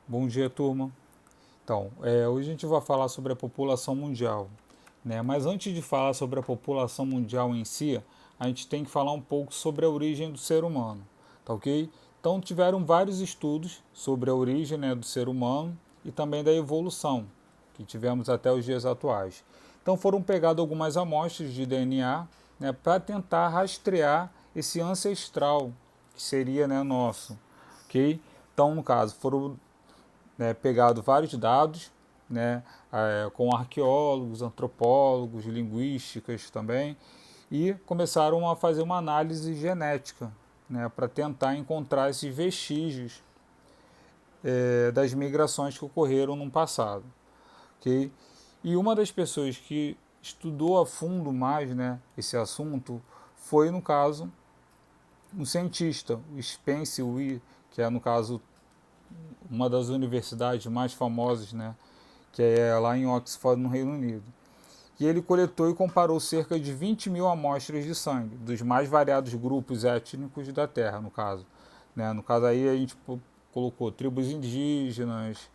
Bom dia, turma. Então, hoje a gente vai falar sobre a população mundial, né? Mas antes de falar sobre a população mundial em si, a gente tem que falar um pouco sobre a origem do ser humano, tá ok? Então, tiveram vários estudos sobre a origem, né, do ser humano e também da evolução que tivemos até os dias atuais. Então, foram pegadas algumas amostras de DNA, né, para tentar rastrear esse ancestral que seria, né, nosso, ok? Então, no caso, foram, né, pegado vários dados, né, com arqueólogos, antropólogos, linguísticas também, e começaram a fazer uma análise genética, né, para tentar encontrar esses vestígios das migrações que ocorreram no passado. Okay? E uma das pessoas que estudou a fundo mais, né, esse assunto foi, no caso, um cientista, o Spencer Wee, que é, no caso, uma das universidades mais famosas, né, que é lá em Oxford, no Reino Unido. E ele coletou e comparou cerca de 20 mil amostras de sangue, dos mais variados grupos étnicos da Terra, no caso. Né? No caso aí a gente colocou tribos indígenas,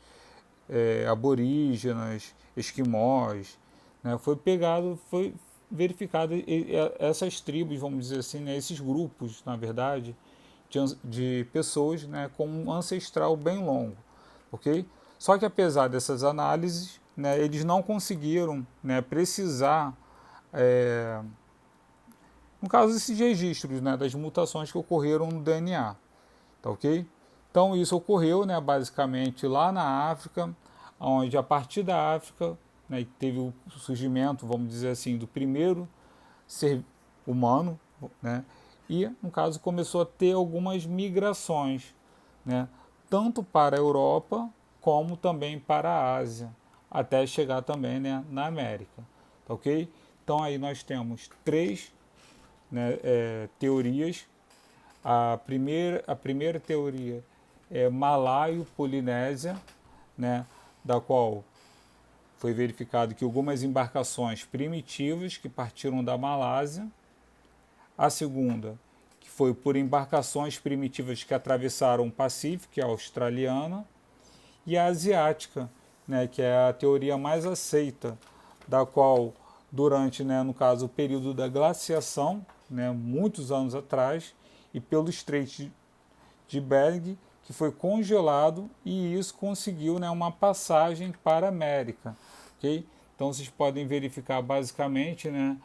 aborígenas, esquimós. Né? Foi verificado essas tribos, vamos dizer assim, né? Esses grupos, na verdade, de pessoas, né, com um ancestral bem longo, ok? Só que apesar dessas análises, né, eles não conseguiram, né, precisar, é, no caso desses registros, né, das mutações que ocorreram no DNA, tá ok? Então isso ocorreu, né, basicamente lá na África, onde a partir da África, né, teve o surgimento, vamos dizer assim, do primeiro ser humano, né? E, no caso, começou a ter algumas migrações, né? Tanto para a Europa como também para a Ásia, até chegar também, né, na América, tá ok? Então aí nós temos três, né, teorias. A primeira teoria é Malaio-Polinésia, né, da qual foi verificado que algumas embarcações primitivas que partiram da Malásia. A segunda, que foi por embarcações primitivas que atravessaram o Pacífico, que é a australiana, e a asiática, né, que é a teoria mais aceita, da qual, durante, né, no caso, o período da glaciação, né, muitos anos atrás, e pelo Estreito de Bering, que foi congelado, e isso conseguiu, né, uma passagem para a América. Okay? Então vocês podem verificar basicamente, né,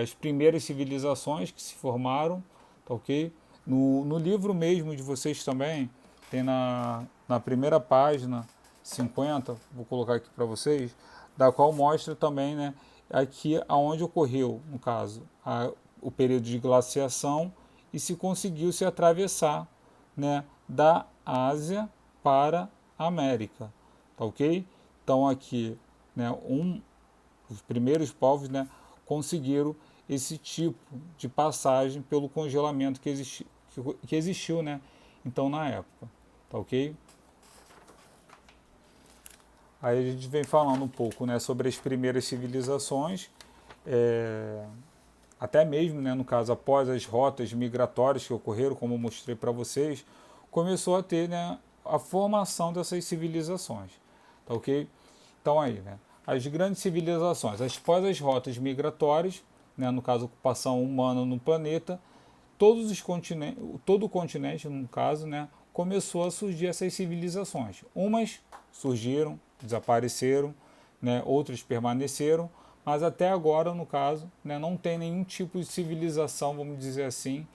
as primeiras civilizações que se formaram, tá ok? No livro mesmo de vocês também, tem na primeira página 50, vou colocar aqui para vocês, da qual mostra também, né, aqui aonde ocorreu, no caso, o período de glaciação e se conseguiu se atravessar, né, da Ásia para a América, tá ok? Então aqui, né, os primeiros povos, né, conseguiram esse tipo de passagem pelo congelamento que existiu, né, então na época, tá ok? Aí a gente vem falando um pouco, né, sobre as primeiras civilizações, é, até mesmo, né, no caso, após as rotas migratórias que ocorreram, como eu mostrei para vocês, começou a ter, né, a formação dessas civilizações, tá ok? Então aí, né, as grandes civilizações, após as rotas migratórias, né, no caso, a ocupação humana no planeta, todo o continente, no caso, né, começou a surgir essas civilizações. Umas surgiram, desapareceram, né, outras permaneceram, mas até agora, no caso, né, não tem nenhum tipo de civilização, vamos dizer assim,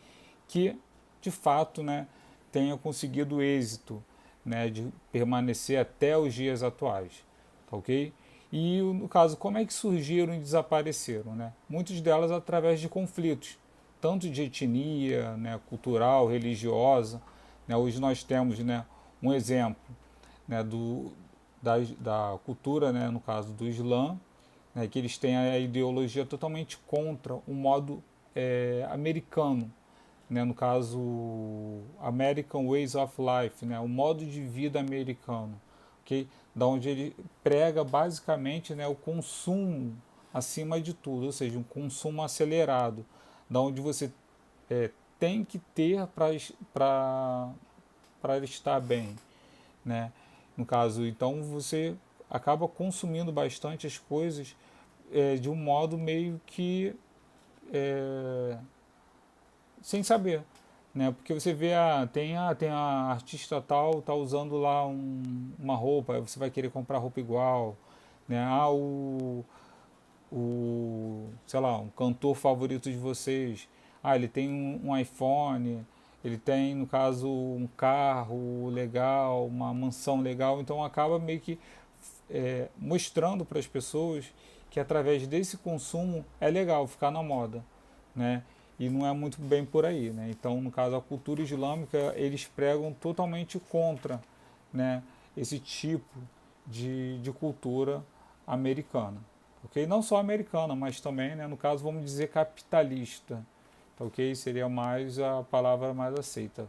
que de fato, né, tenha conseguido êxito, né, de permanecer até os dias atuais, tá ok? E no caso, como é que surgiram e desapareceram, né? Muitas delas através de conflitos, tanto de etnia, né, cultural, religiosa, né? Hoje nós temos, né, um exemplo, né, da cultura, né, no caso do Islã, né, que eles têm a ideologia totalmente contra o modo americano, né, no caso American Ways of Life, né, o modo de vida americano, okay? Da onde ele prega basicamente, né, o consumo acima de tudo, ou seja, um consumo acelerado, da onde você tem que ter para estar bem, né? No caso, então você acaba consumindo bastante as coisas de um modo meio que sem saber, né? Porque você vê tem a artista tal tá usando lá uma roupa, aí você vai querer comprar roupa igual, né? Sei lá, um cantor favorito de vocês, ele tem um iPhone, ele tem, no caso, um carro legal, uma mansão legal, então acaba meio que mostrando para as pessoas que através desse consumo é legal ficar na moda, né? E não é muito bem por aí, né? Então, no caso, a cultura islâmica, eles pregam totalmente contra, né, esse tipo de cultura americana. Ok? Não só americana, mas também, né, no caso, vamos dizer capitalista. Tá, ok? Seria mais a palavra mais aceita.